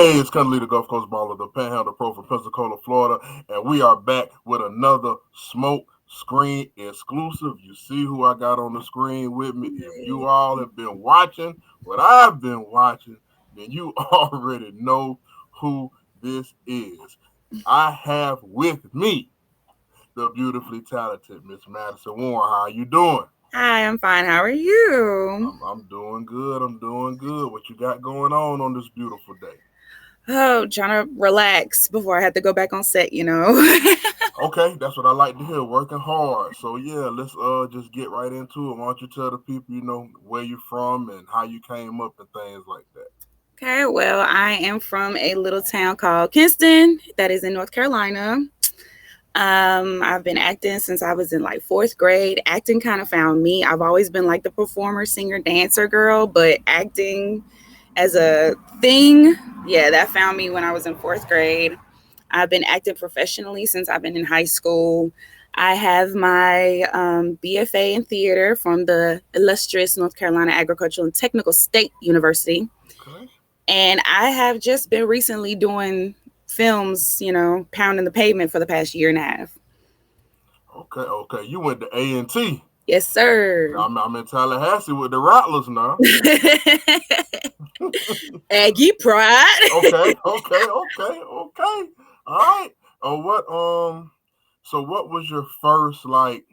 Hey, it's Cunnelly, the Gulf Coast Baller, the Panhandle Pro from Pensacola, Florida, and we are back with another Smoke Screen exclusive. You see who I got on the screen with me. If you all have been watching what I've been watching, then you already know who this is. I have with me the beautifully talented Miss Madison Warren. How are you doing? Hi, I'm fine. How are you? I'm doing good. I'm doing good. What you got going on this beautiful day? Oh, trying to relax before I have to go back on set, Okay, that's what I like to hear. Working hard. So yeah, let's just get right into it. Why don't you tell the people, where you're from and how you came up and things like that. Okay, well, I am from a little town called Kinston that is in North Carolina. I've been acting since I was in like fourth grade. Acting kind of found me. I've always been like the performer, singer, dancer girl, but acting as a thing, yeah, that found me when I was in fourth grade. I've been acting professionally since I've been in high school. I have my BFA in theater from the illustrious North Carolina Agricultural and Technical State University. Okay. And I have just been recently doing films, pounding the pavement for the past year and a half. Okay. You went to A&T. Yes, sir. I'm in Tallahassee with the Rattlers now. Aggie pride. Okay. All right. So what was your first like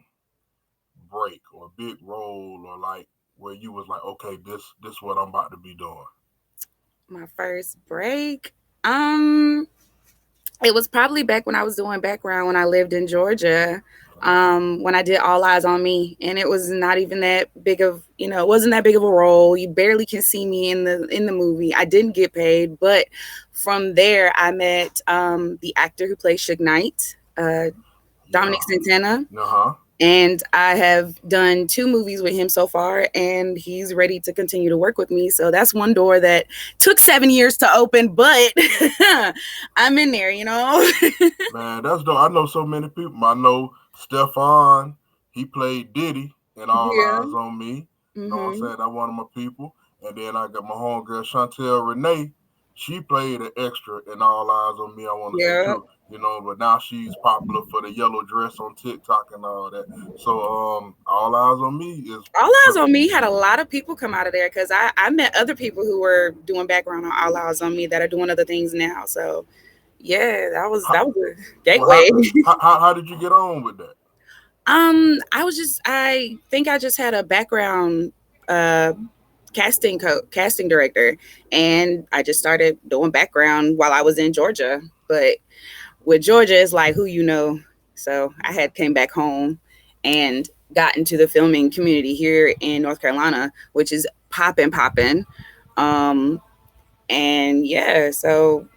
break or big role or like where you was like, okay, this what I'm about to be doing? My first break. It was probably back when I was doing background when I lived in Georgia. When I did All Eyes on Me, and it was not even that big of, it wasn't that big of a role. You barely can see me in the movie. I didn't get paid, but from there I met the actor who plays Suge Knight, Dominic Santana. Uh-huh. And I have done 2 movies with him so far, and he's ready to continue to work with me. So that's one door that took 7 years to open, but I'm in there, Man, that's dope. I know so many people. I know Stefan, he played Diddy in All Yeah. Eyes on Me. You know what I'm Mm-hmm. saying? That's one of my people. And then I got my homegirl Chantel Renee. She played an extra in All Eyes on Me, I want to say Yeah. too. But now she's popular for the yellow dress on TikTok and all that. So All Eyes on Me is All Eyes on Me had a lot of people come out of there because I met other people who were doing background on All Eyes on Me that are doing other things now. So yeah, that was a gateway. How did you get on with that? I think I just had a background casting director, and I just started doing background while I was in Georgia. But with Georgia, it's like who you know. So I had came back home and got into the filming community here in North Carolina, which is popping. Um, and yeah, so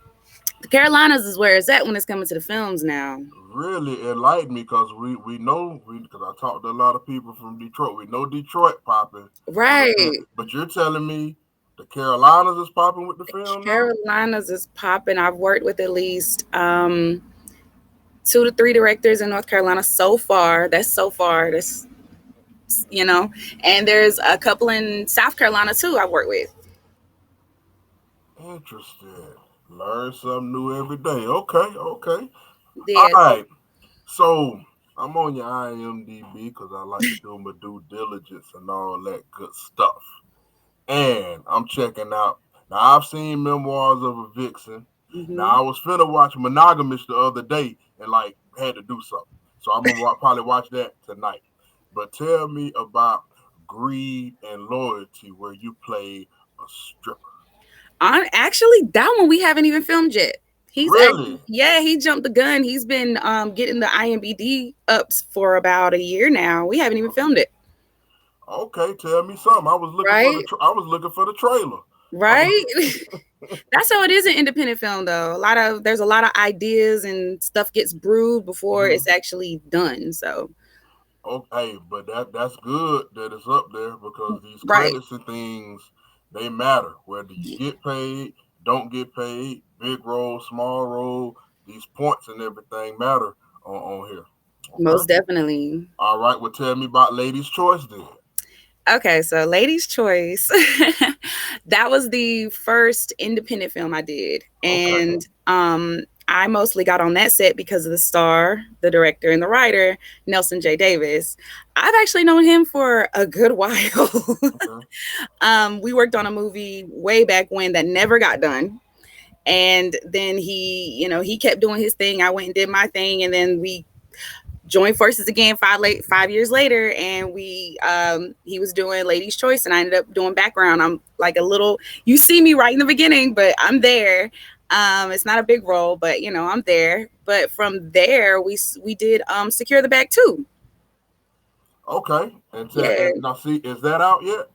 the Carolinas is where it's at when it's coming to the films now. Really enlightened me because we know because I talked to a lot of people from Detroit. We know Detroit popping, Right. but you're telling me the Carolinas is popping with the film now? Carolinas is popping. I've worked with at least 2 to 3 directors in North Carolina so far. That's so far. That's and there's a couple in South Carolina too I work with. Interesting. Learn something new every day. Okay. All Yeah. right. So I'm on your IMDb because I like to do my due diligence and all that good stuff. And I'm checking out. Now I've seen Memoirs of a Vixen. Mm-hmm. Now I was finna watch Monogamous the other day and like had to do something, so I'm gonna probably watch that tonight. But tell me about Greed and Loyalty, where you play a stripper. Actually, that one we haven't even filmed yet. Really? Yeah, he jumped the gun. He's been getting the IMDb ups for about a year now. We haven't even filmed it. Okay, tell me something. I was looking Right? for I was looking for the trailer. Right? That's how it is in independent film though. There's a lot of ideas and stuff gets brewed before it's actually done. So Okay, but that's good that it's up there because these right. credits and things they matter. Whether you get paid, don't get paid, big role, small role, these points and everything matter on here. Most Okay. definitely. All right. Well, tell me about Ladies' Choice then. Okay, so Ladies' Choice. That was the first independent film I did. Okay. And I mostly got on that set because of the star, the director, and the writer, Nelson J. Davis. I've actually known him for a good while. Okay. We worked on a movie way back when that never got done. And then he kept doing his thing. I went and did my thing, and then we joined forces again 5 years later, and he was doing Lady's Choice, and I ended up doing background. I'm like a little, you see me right in the beginning, but I'm there. It's not a big role, but I'm there. But from there, we did Secure the Bag too. Okay. Yeah. And now see, is that out yet?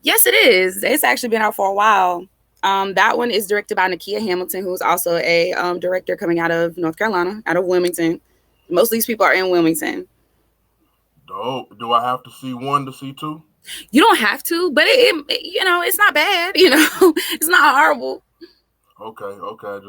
Yes, it is. It's actually been out for a while. That one is directed by Nakia Hamilton, who's also a director coming out of North Carolina, out of Wilmington. Most of these people are in Wilmington. Do I have to see one to see two? You don't have to, but it's not bad. It's not horrible. Okay, okay.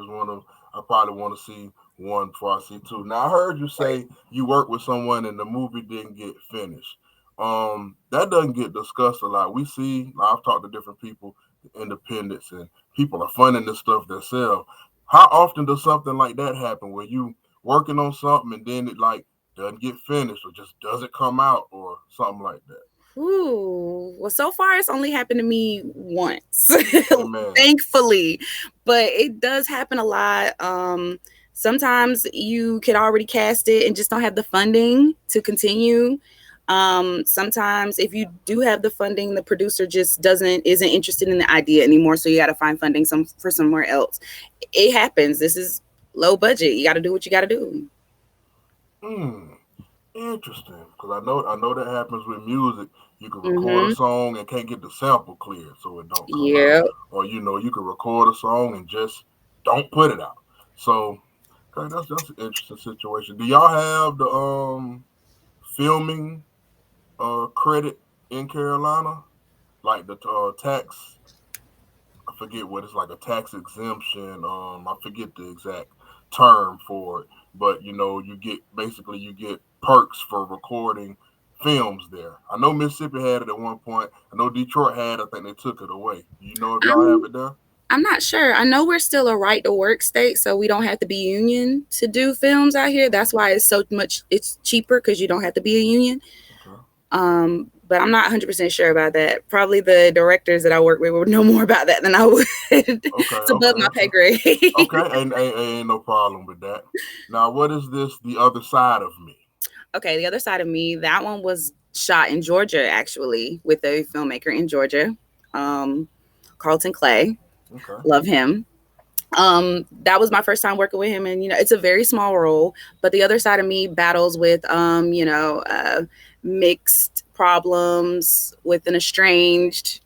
I probably want to see one before I see two. Now I heard you say you worked with someone and the movie didn't get finished. That doesn't get discussed a lot. We see, I've talked to different people, independents, and people are funding this stuff themselves. How often does something like that happen where you working on something and then it like doesn't get finished or just doesn't come out or something like that? Ooh, well, so far it's only happened to me once, Amen. thankfully, but it does happen a lot. Sometimes you could already cast it and just don't have the funding to continue. Sometimes if you do have the funding, the producer just isn't interested in the idea anymore, so you got to find funding for somewhere else. It happens. This is low budget. You got to do what you got to do. Interesting, because I know that happens with music. You can record a song and can't get the sample cleared, so it don't come out. Or you can record a song and just don't put it out. So, okay, that's an interesting situation. Do y'all have the filming credit in Carolina, like the tax? I forget what it's like, a tax exemption. I forget the exact term for it, but you get perks for recording films there. I know Mississippi had it at one point. I know Detroit had. I think they took it away. Do you know if y'all have it there? I'm not sure. I know we're still a right to work state, so we don't have to be union to do films out here. That's why it's cheaper because you don't have to be a union. Okay. But I'm not 100% sure about that. Probably the directors that I work with would know more about that than I would. Okay, it's above my pay grade. Okay, ain't no problem with that. Now, what is this, The Other Side of Me? Okay, The Other Side of Me, that one was shot in Georgia, actually, with a filmmaker in Georgia, Carlton Clay. Okay. Love him. That was my first time working with him, and it's a very small role, but The Other Side of Me battles with mixed problems with an estranged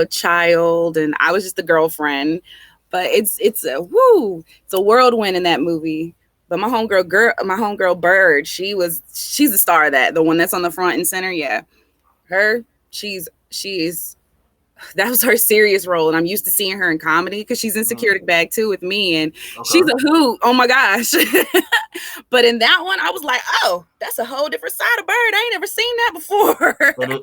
child, and I was just the girlfriend. But it's a whirlwind in that movie. But my homegirl Bird, she's the star of that, the one that's on the front and center. Yeah, that was her serious role, and I'm used to seeing her in comedy because she's in Security Bag too with me, and she's a hoot. Oh my gosh! But in that one, I was like, oh, that's a whole different side of Bird. I ain't never seen that before.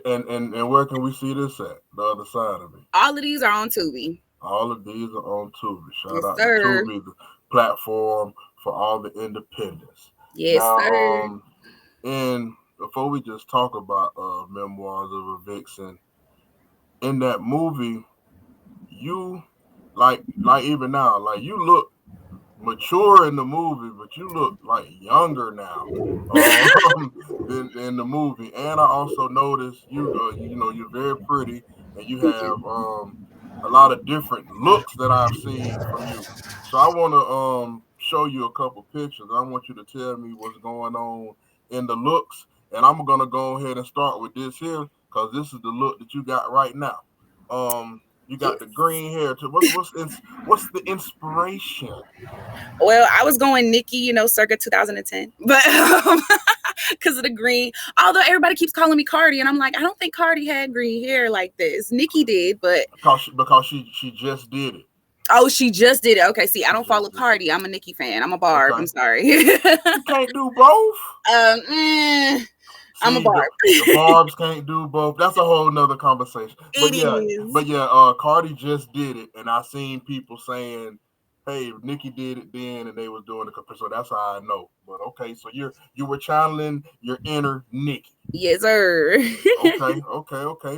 And where can we see this at? The Other Side of Me. All of these are on Tubi. All of these are on Tubi. Shout out to Tubi, the platform for all the independents. Yes, sir. And before we just talk about Memoirs of a Vixen, in that movie, you like even now, like you look mature in the movie, but you look like younger now than in the movie. And I also noticed you're very pretty, and you have a lot of different looks that I've seen from you. So I want to show you a couple pictures. I want you to tell me what's going on in the looks, and I'm gonna go ahead and start with this here because this is the look that you got right now. You got the green hair too. What's the inspiration? Well, I was going Nikki, circa 2010, but because of the green. Although everybody keeps calling me Cardi, and I'm like, I don't think Cardi had green hair like this. Nikki did, but because she just did it. Oh, she just did it. Okay, see, I don't follow Cardi. I'm a Nicki fan. I'm a Barb. Okay. I'm sorry. You can't do both. I'm a See, barb. the Barbs can't do both. That's a whole nother conversation. It is. But yeah, Cardi just did it, and I seen people saying, "Hey, Nicki did it then," and they was doing the comparison. So that's how I know. But okay, so you were channeling your inner Nicki. Yes, sir. Okay.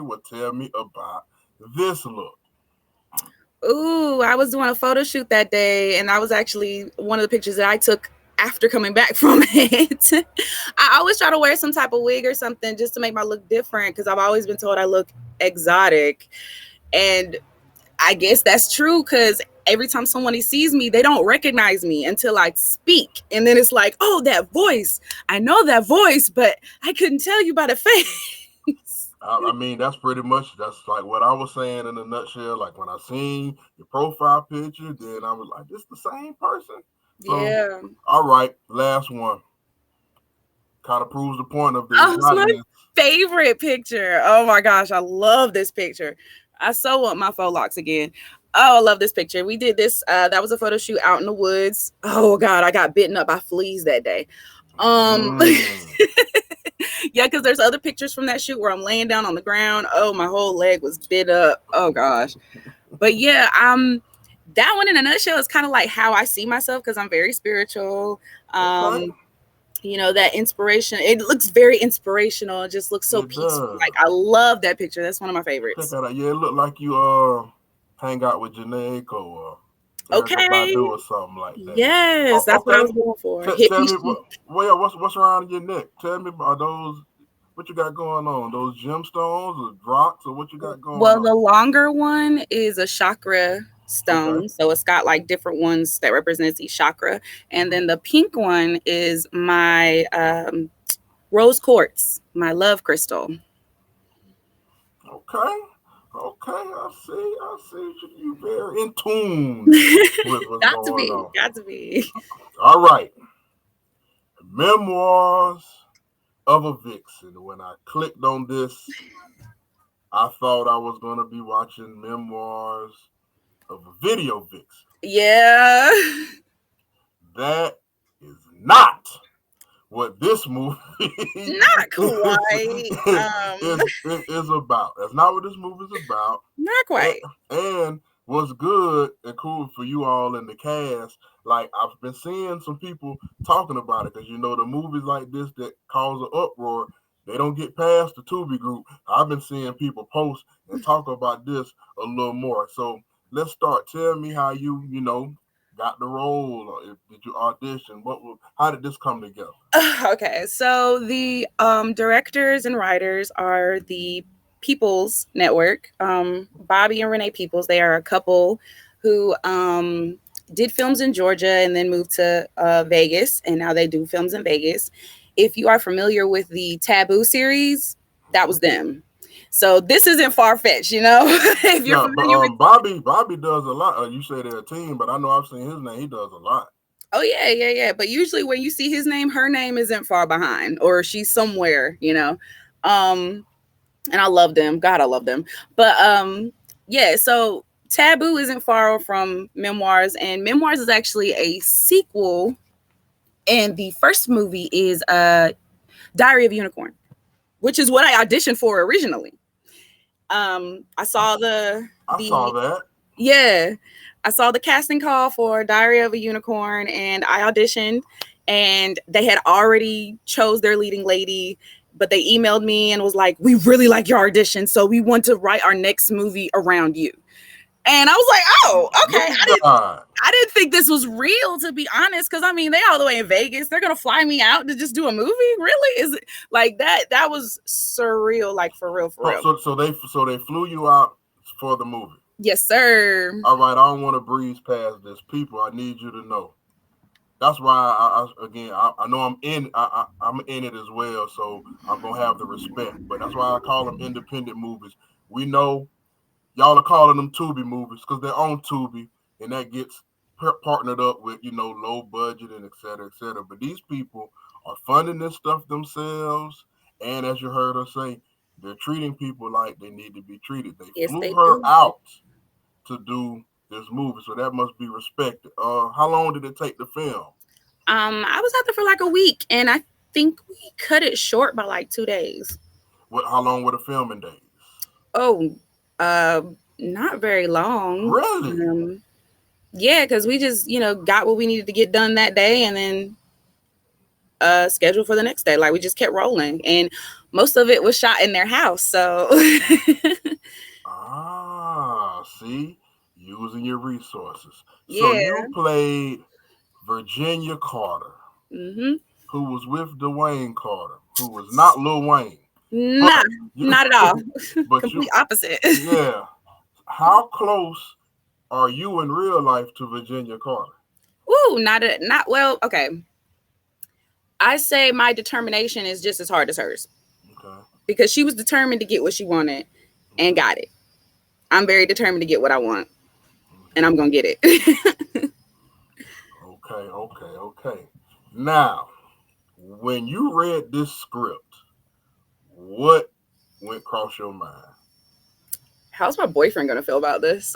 Well, tell me about this look. Ooh, I was doing a photo shoot that day, and that was actually one of the pictures that I took after coming back from it. I always try to wear some type of wig or something just to make my look different because I've always been told I look exotic. And I guess that's true because every time somebody sees me, they don't recognize me until I speak. And then it's like, oh, that voice. I know that voice, but I couldn't tell you by the face. I mean, that's like what I was saying in a nutshell. Like when I seen your profile picture, then I was like, this the same person. So, Yeah. all right, last one. Kind of proves the point of the Oh, it's my exoticness. favorite picture. Oh my gosh, I love this picture. I so want my faux locks again. Oh, I love this picture. We did this. That was a photo shoot out in the woods. Oh God, I got bitten up by fleas that day. Mm. Yeah, because there's other pictures from that shoot where I'm laying down on the ground. Oh, my whole leg was bit up. Oh gosh. But yeah, that one in a nutshell is kind of like how I see myself because I'm very spiritual. Okay, That inspiration. It looks very inspirational. It just looks so it peaceful. does. Like I love that picture. That's one of my Check favorites. that out. Yeah, it looked like you hang out with Janae or Erica Okay. Badu or something like that. Yes, Oh, that's what I okay. was going for. Hit Tell me. me well, yeah, what's around your neck? Tell me about those. What you got going on? Those gemstones or rocks or what you got going Well, on? the longer one is a chakra Okay. stone. So it's got like different ones that represents each chakra. And then the pink one is my rose quartz, my love crystal. Okay. Okay. I see. You very in tune with what's Got to going be. on. Got to be. All right. Memoirs of a Vixen. When I clicked on this, I thought I was going to be watching Memoirs of a Video Vixen. Yeah. That is not what this movie Not quite. is about. That's not what this movie is about. Not And, quite. and what's good and cool for you all in the cast, like I've been seeing some people talking about it because the movies like this that cause an uproar, they don't get past the Tubi group. I've been seeing people post and talk about this a little more. So let's start. Tell me how you got the role, or did you audition? How did this come together? Okay, so the directors and writers are the Peoples Network. Bobby and Renee Peoples. They are a couple who did films in Georgia and then moved to Vegas, and now they do films in Vegas. If you are familiar with the Taboo series, that was them. So this isn't far fetched, if you're Yeah, but familiar with. Bobby does a lot. You say they're a team, but I know I've seen his name. He does a lot. Oh yeah. But usually when you see his name, her name isn't far behind, or she's somewhere. Um, and I love them. God, I love them. But yeah, so Taboo isn't far from Memoirs, and Memoirs is actually a sequel. And the first movie is Diary of a Unicorn, which is what I auditioned for originally. I saw I saw that. yeah, I saw the casting call for Diary of a Unicorn, and I auditioned, and they had already chose their leading lady, but they emailed me and was like, "We really like your audition, so we want to write our next movie around you." And I was like, "Oh, okay." Look at God. I didn't think this was real, to be honest, because I mean, they all the way in Vegas. They're gonna fly me out to just do a movie. Really? Is it like that? That was surreal, like for real, for real. So they flew you out for the movie. Yes, sir. All right, I don't want to breeze past this. People, I need you to know. That's why I know I'm in it as well, so I'm gonna have the respect. But that's why I call them independent movies. We know y'all are calling them Tubi movies because they're on Tubi, and that gets partnered up with low budget and et cetera, et cetera. But these people are funding this stuff themselves, and as you heard her say, they're treating people like they need to be treated. They Yes, flew they her do. out to do this movie, so that must be respected. How long did it take to film? I was out there for like a week, and I think we cut it short by like 2 days. How long were the filming days? Oh, uh, not very long. Really? Yeah, because we just, got what we needed to get done that day and then scheduled for the next day. Like we just kept rolling. And most of it was shot in their house. So See, using your resources. So yeah. you played Virginia Carter, Mm-hmm. who was with Dwayne Carter, who was not Lil Wayne. Nah, not at all. But complete opposite. Yeah. How close are you in real life to Virginia Carter? Ooh, not well, okay. I say my determination is just as hard as hers. Okay. Because she was determined to get what she wanted and got it. I'm very determined to get what I want. And I'm gonna get it. Okay. Now, when you read this script, what went across your mind? How's my boyfriend gonna feel about this?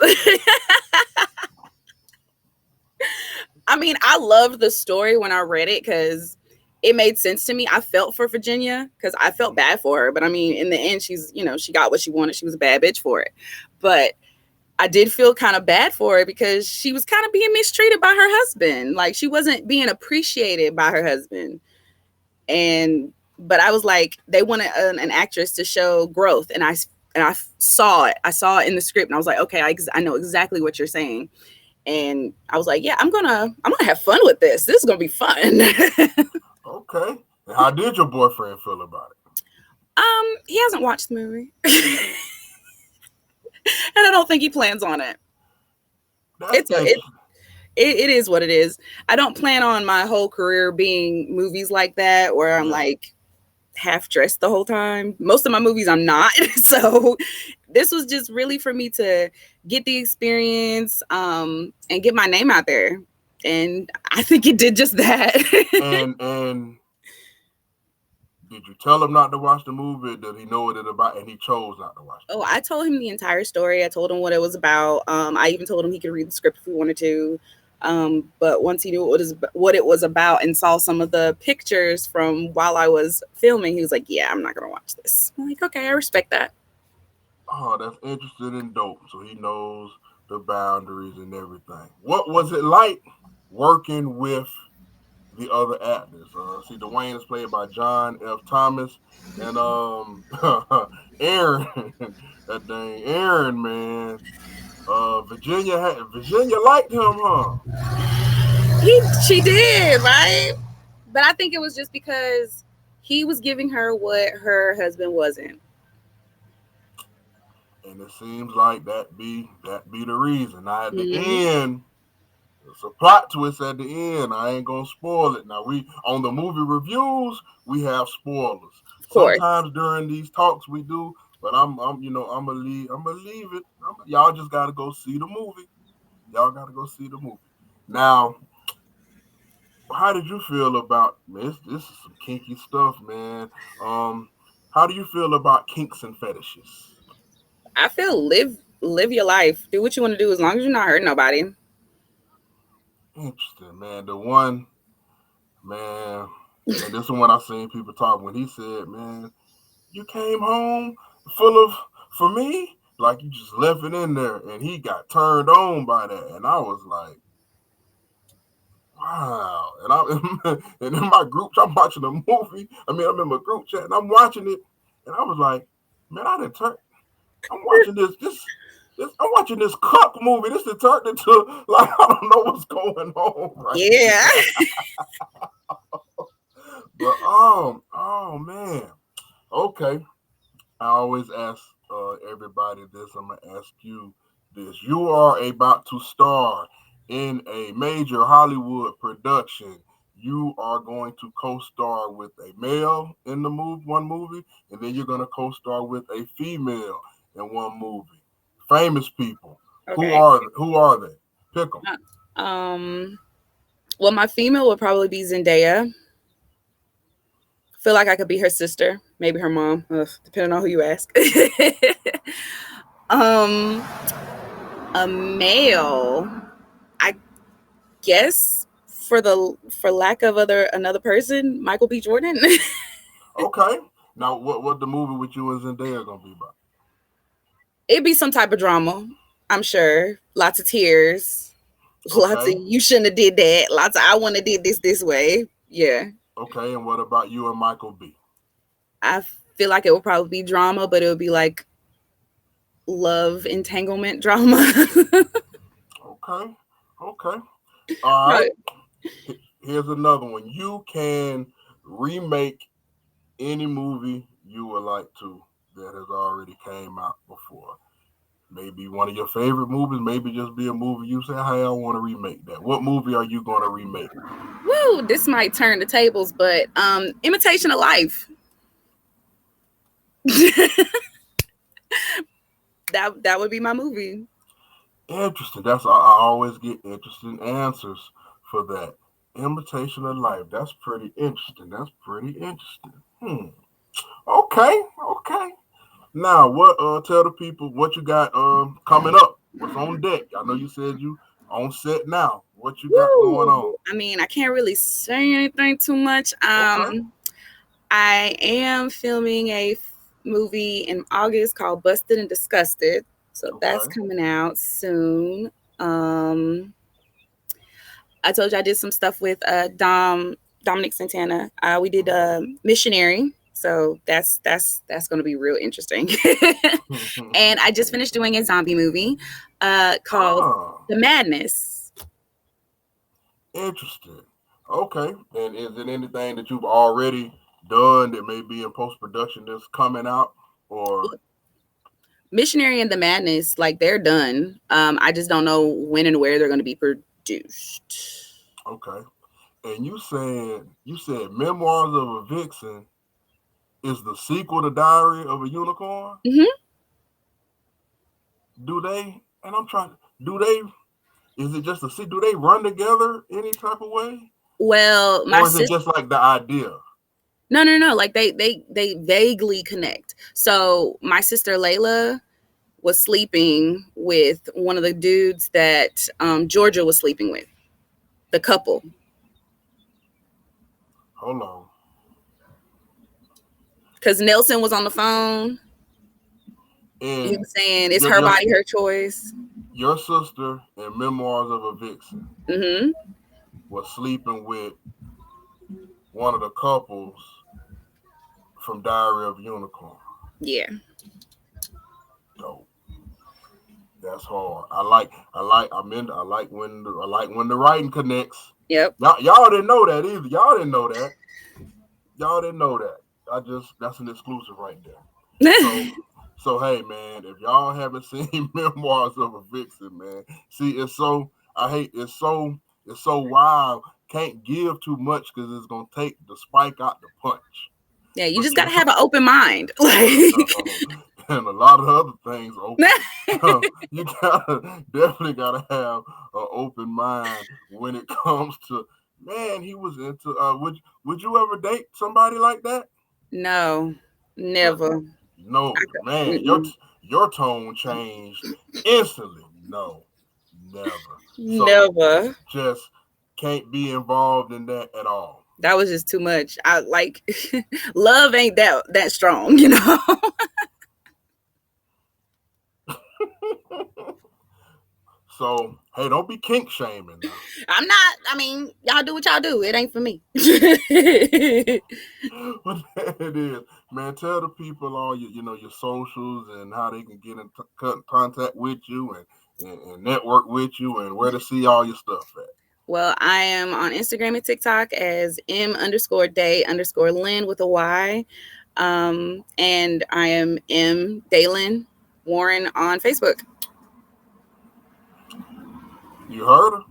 I mean, I loved the story when I read it because it made sense to me. I felt for Virginia because I felt bad for her. But I mean, in the end, she's, she got what she wanted. She was a bad bitch for it. But I did feel kind of bad for her because she was kind of being mistreated by her husband. Like she wasn't being appreciated by her husband. But I was like, they wanted an actress to show growth. And I saw it. I saw it in the script and I was like, okay, I know exactly what you're saying. And I was like, yeah, I'm gonna have fun with this. This is gonna be fun. Okay. And how did your boyfriend feel about it? He hasn't watched the movie. And I don't think he plans on it. It is what it is. I don't plan on my whole career being movies like that where I'm like half dressed the whole time. Most of my movies I'm not. So this was just really for me to get the experience and get my name out there. And I think it did just that. and did you tell him not to watch the movie? Did he know what it's about and he chose not to watch it? Oh, I told him the entire story. I told him what it was about. I even told him he could read the script if he wanted to. But once he knew what it was about and saw some of the pictures from while I was filming, he was like, yeah, I'm not going to watch this. I'm like, okay, I respect that. Oh, that's interesting and dope. So he knows the boundaries and everything. What was it like working with the other actors? See, Dwayne is played by John F. Thomas, and Aaron, that dang Aaron, man. Virginia liked him, huh? She did, right? But I think it was just because he was giving her what her husband wasn't. And it seems like that be the reason. Now at the end, it's a plot twist at the end. I ain't gonna spoil it. Now we on the movie reviews, we have spoilers. Sometimes during these talks we do, but I'm gonna leave it. Y'all just gotta go see the movie. Now, how did you feel about this? This is some kinky stuff, man. How do you feel about kinks and fetishes? I feel live your life. Do what you want to do as long as you're not hurting nobody. Interesting, man. The one, man, and this is when I seen people talk when he said, man, you came home full of, for me, like you just left it in there, and he got turned on by that, and I was like, wow. And in my group, I'm watching a movie. I mean, I'm in my group chat, and I'm watching it, and I was like, man, I'm watching this. I'm watching this cuck movie. This is turned into like I don't know what's going on. Right? Yeah. But oh man. Okay. I always ask everybody this. I'm gonna ask you this. You are about to star in a major Hollywood production. You are going to co-star with a male in the one movie, and then you're gonna co-star with a female in one movie. Famous people. Okay. Who are they? Pick them. Well, my female would probably be Zendaya. Feel like I could be her sister, maybe her mom, depending on who you ask. A male, I guess for lack of another person, Michael B. Jordan. Okay. Now, what the movie with you and Zendaya gonna be about? It'd be some type of drama, I'm sure. Lots of tears. Lots of Okay. you shouldn't have did that. Lots of I want to did this way. Yeah. Okay. And what about you and Michael B? I feel like it would probably be drama, but it would be like love entanglement drama. Okay. Okay. All right. Right. Here's another one. You can remake any movie you would like to that has already came out before. Maybe one of your favorite movies, maybe just be a movie you say, hey, I want to remake that. What movie are you going to remake? Woo, this might turn the tables, but Imitation of Life. that would be my movie. Interesting. I always get interesting answers for that. Imitation of Life. That's pretty interesting. Okay. Okay. Now, what? Tell the people what you got coming up. What's on deck? I know you said you on set now. What you got going on? I mean, I can't really say anything too much. Okay. I am filming a movie in August called Busted and Disgusted. So that's Okay. coming out soon. I told you I did some stuff with Dominic Santana. We did Missionary. So that's going to be real interesting. And I just finished doing a zombie movie called The Madness. Interesting. Okay. And is it anything that you've already done that may be in post production that's coming out, or Missionary and The Madness, like they're done. I just don't know when and where they're going to be produced. okay? And you said Memoirs of a Vixen is the sequel to Diary of a Unicorn. Mm-hmm. Do they? And I'm trying. Do they? Is it just a see? Do they run together any type of way? Well, or is it just like the idea? No. Like they vaguely connect. So my sister Layla was sleeping with one of the dudes that Georgia was sleeping with, the couple. Hold on. Because Nelson was on the phone. And he was saying it's her body, her choice. Your sister in Memoirs of a Vixen was sleeping with one of the couples from Diary of a Unicorn. Yeah. Dope. That's hard. I like when the writing connects. Yep. Y'all didn't know that either. Y'all didn't know that. That's an exclusive right there. So hey man, if y'all haven't seen Memoirs of a Vixen, man, see it's so wild. Can't give too much because it's gonna take the spike out the punch. Yeah, you just gotta have an open mind. And a lot of other things open. You definitely gotta have an open mind when it comes to, man, he was into would you ever date somebody like that? No, never. No, man, your tone changed instantly. No, never. Never. Just can't be involved in that at all. That was just too much. I like love ain't that strong, you know. So, hey, don't be kink shaming now. I'm not. I mean, y'all do what y'all do. It ain't for me. But it is, man. Tell the people all your socials and how they can get in contact with you and network with you and where to see all your stuff at. Well, I am on Instagram and TikTok as M_Day_Lynn with a Y. And I am M Daylin Warren on Facebook. You heard her?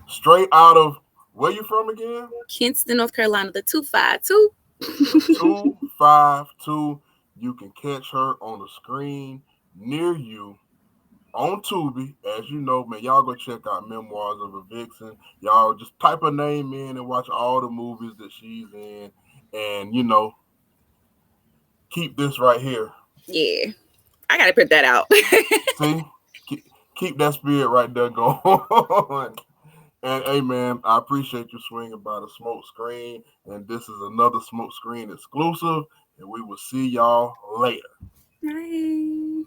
Straight out of, where you from again? Kinston, North Carolina, the 252. 252. You can catch her on the screen near you on Tubi. As you know, man, y'all go check out Memoirs of a Vixen. Y'all just type her name in and watch all the movies that she's in. And, keep this right here. Yeah. I got to put that out. See? Keep that spirit right there going. And hey, man, I appreciate you swinging by the smoke screen. And this is another smoke screen exclusive. And we will see y'all later. Bye.